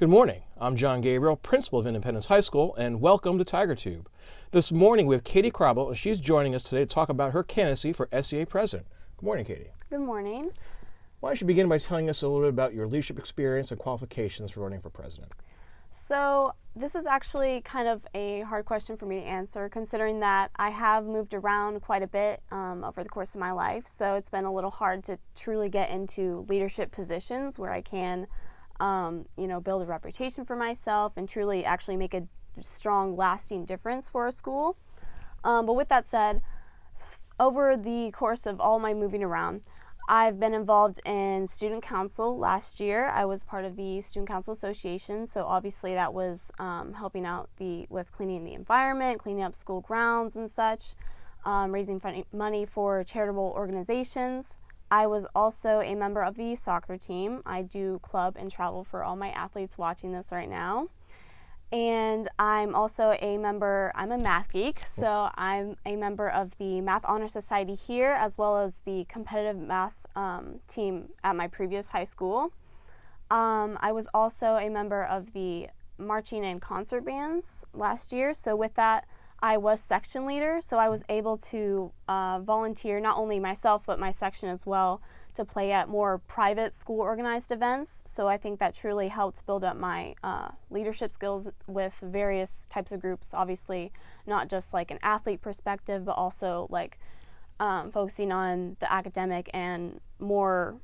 Good morning. I'm John Gabriel, principal of Independence High School, and welcome to TigerTube. This morning we have Katie Kraabel, and she's joining us today to talk about her candidacy for SEA president. Good morning, Katie. Good morning. Why don't you begin by telling us a little bit about your leadership experience and qualifications for running for president? So this is actually kind of a hard question for me to answer, considering that I have moved around quite a bit over the course of my life. So it's been a little hard to truly get into leadership positions where I can build a reputation for myself and truly actually make a strong, lasting difference for a school. But with that said, over the course of all my moving around, I've been involved in student council. Last year, I was part of the Student Council Association, so obviously that was helping out with cleaning the environment, cleaning up school grounds and such, raising money for charitable organizations. I was also a member of the soccer team. I do club and travel for all my athletes watching this right now. And I'm also a member, I'm a math geek, so I'm a member of the Math Honor Society here, as well as the competitive math team at my previous high school. I was also a member of the marching and concert bands last year, so with that, I was section leader, so I was able to volunteer, not only myself, but my section as well, to play at more private school organized events. So I think that truly helped build up my leadership skills with various types of groups, obviously not just like an athlete perspective, but also like focusing on the academic and more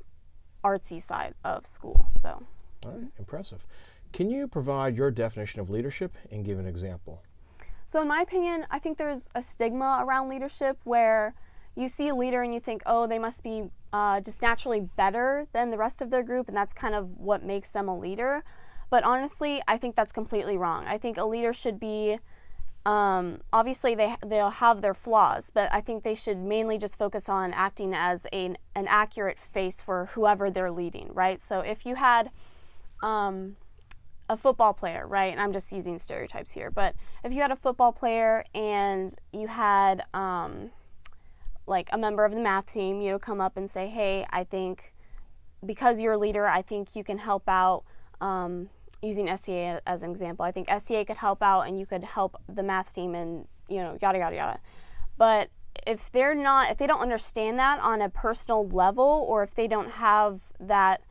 artsy side of school. So, all right, impressive. Can you provide your definition of leadership and give an example? So in my opinion, I think there's a stigma around leadership where you see a leader and you think, oh, they must be just naturally better than the rest of their group, and that's kind of what makes them a leader. But honestly, I think that's completely wrong. I think a leader should be, obviously they'll have their flaws, but I think they should mainly just focus on acting as an accurate face for whoever they're leading, right? So if you had a football player, right, and I'm just using stereotypes here, but if you had a football player and you had like a member of the math team, come up and say, hey, I think because you're a leader, I think you can help out, using SEA as an example. I think SEA could help out and you could help the math team and, yada, yada, yada. But if they don't understand that on a personal level, or if they don't have that,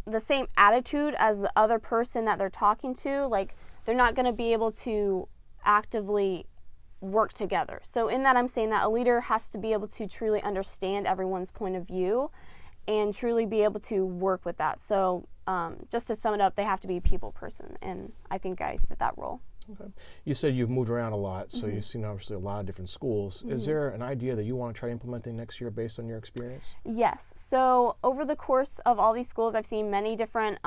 the same attitude as the other person that they're talking to, like they're not going to be able to actively work together. So in that, I'm saying that a leader has to be able to truly understand everyone's point of view and truly be able to work with that. So just to sum it up, they have to be a people person, and I think I fit that role. Okay. You said you've moved around a lot, so you've seen obviously a lot of different schools. Is there an idea that you want to try implementing next year based on your experience? Yes. So over the course of all these schools, I've seen many different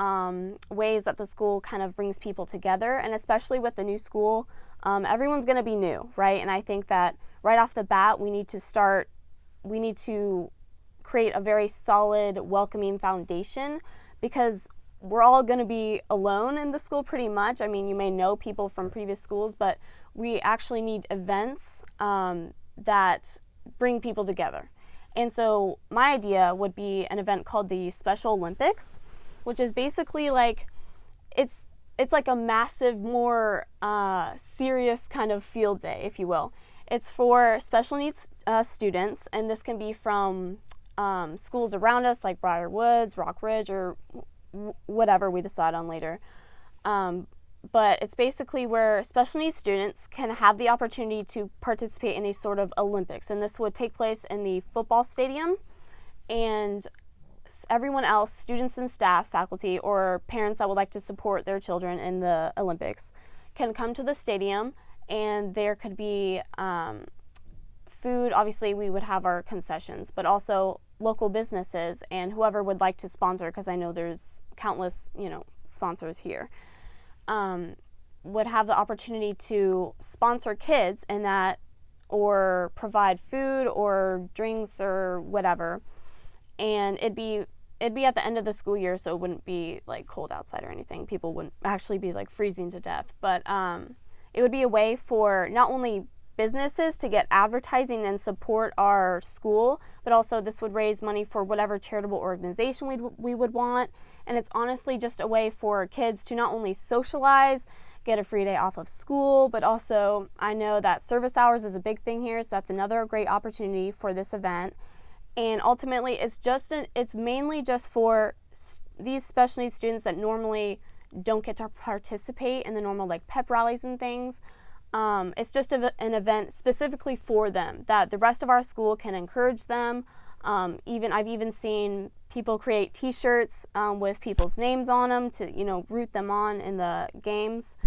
ways that the school kind of brings people together, and especially with the new school, everyone's going to be new, right? And I think that right off the bat, we need to create a very solid, welcoming foundation, because we're all going to be alone in the school pretty much. I mean, you may know people from previous schools, but we actually need events that bring people together. And so my idea would be an event called the Special Olympics, which is basically like, it's like a massive, more serious kind of field day, if you will. It's for special needs students, and this can be from schools around us like Briar Woods, Rock Ridge, or whatever we decide on later. But it's basically where special needs students can have the opportunity to participate in a sort of Olympics. And this would take place in the football stadium, and everyone else, students and staff, faculty, or parents that would like to support their children in the Olympics can come to the stadium, and there could be food. Obviously, we would have our concessions, but also local businesses and whoever would like to sponsor, because I know there's countless, sponsors here, would have the opportunity to sponsor kids in that, or provide food or drinks or whatever. And it'd be at the end of the school year, so it wouldn't be like cold outside or anything. People wouldn't actually be like freezing to death, but it would be a way for not only businesses to get advertising and support our school, but also this would raise money for whatever charitable organization we would want. And it's honestly just a way for kids to not only socialize, get a free day off of school, but also I know that service hours is a big thing here, so that's another great opportunity for this event. And ultimately, it's mainly just for these special needs students that normally don't get to participate in the normal like pep rallies and things. It's just an event specifically for them that the rest of our school can encourage them. I've even seen people create T-shirts with people's names on them to root them on in the games.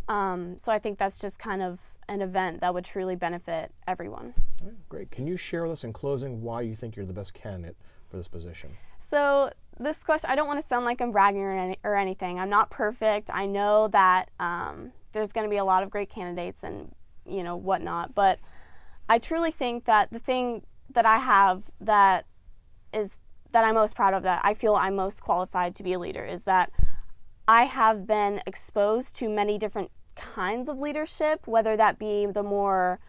So I think that's just kind of an event that would truly benefit everyone. All right, great. Can you share with us in closing why you think you're the best candidate for this position? So this question, I don't want to sound like I'm bragging or anything. I'm not perfect. I know that there's going to be a lot of great candidates and whatnot, but I truly think that the thing that I have that I'm most proud of, that I feel I'm most qualified to be a leader, is that I have been exposed to many different kinds of leadership, whether that be the more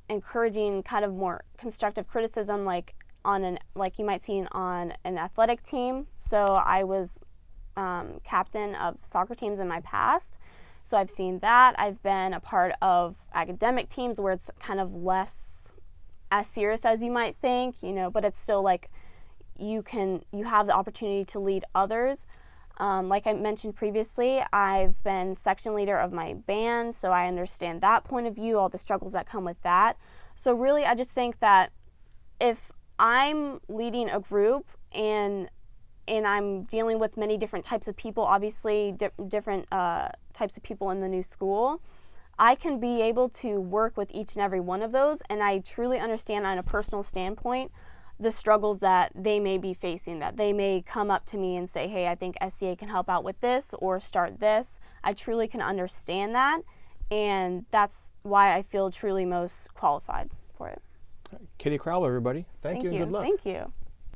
encouraging, kind of more constructive criticism, like you might see on an athletic team. So I was captain of soccer teams in my past, so I've seen that. I've been a part of academic teams where it's kind of less as serious as you might think, but it's still like you have the opportunity to lead others. Like I mentioned previously, I've been section leader of my band, so I understand that point of view, all the struggles that come with that. So really, I just think that if I'm leading a group and I'm dealing with many different types of people, obviously different types of people in the new school, I can be able to work with each and every one of those, and I truly understand on a personal standpoint the struggles that they may be facing, that they may come up to me and say, hey, I think SCA can help out with this or start this. I truly can understand that, and that's why I feel truly most qualified for it. Katie Kraabel, everybody. Thank you and good luck. Thank you.